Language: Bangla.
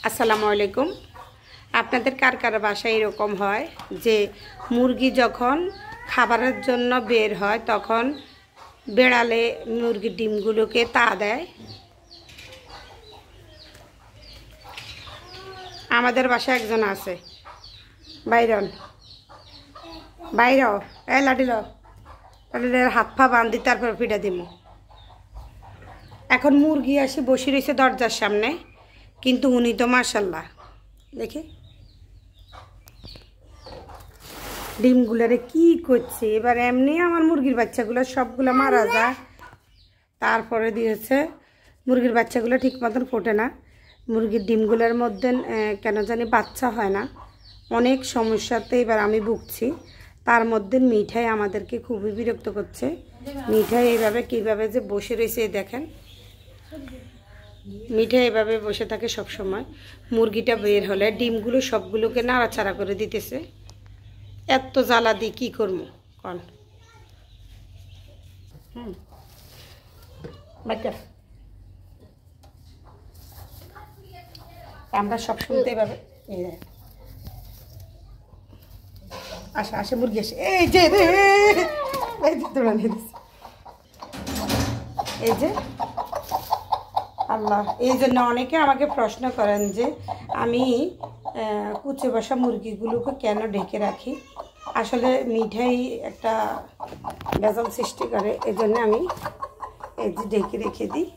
আসসালামু আলাইকুম। আপনাদের কার কার বাসায় এরকম হয় যে মুরগি যখন খাবারের জন্য বের হয় তখন বেড়ালে মুরগির ডিমগুলোকে তা দেয়? আমাদের বাসায় একজন আছে, বাইরন বাইর এ লাঠিল হাত পা বান্ধি তারপর পিঠা দিব। এখন মুরগি আসি বসে রয়েছে দরজার সামনে, কিন্তু উনি তো মাশাল্লাহ দেখে ডিমগুলারে কি করছে। এবার এমনি আমার মুরগির বাচ্চাগুলো সবগুলো মারা যায়, তারপরে দিয়েছে মুরগির বাচ্চাগুলো ঠিক মতন ফোটে না, মুরগির ডিমগুলোর মধ্যে কেন জানি বাচ্চা হয় না, অনেক সমস্যাতে এবার আমি ভুগছি। তার মধ্যে মিঠাই আমাদেরকে খুবই বিরক্ত করছে। মিঠাই এইভাবে কীভাবে যে বসে রয়েছে দেখেন, মিঠাই এভাবে বসে থাকে সব সময়। মুরগিটা বের হলে ডিমগুলো সবগুলোকে নাড়াচাড়া করে দিতেছে। এত জ্বালা দিই কী করবো কন? আমরা সব শুনতে এভাবে আসে আসে মুরগি আসে, এই যে রে এই যে আল্লাহ। এই জন্য অনেকে আমাকে প্রশ্ন করেন যে আমি কুচে বসা মুরগিগুলোকে কেন ঢেকে রাখি। আসলে মিঠাই একটা ভেজাল সৃষ্টি করে, এই জন্য আমি এই যে ঢেকে রেখে দিই।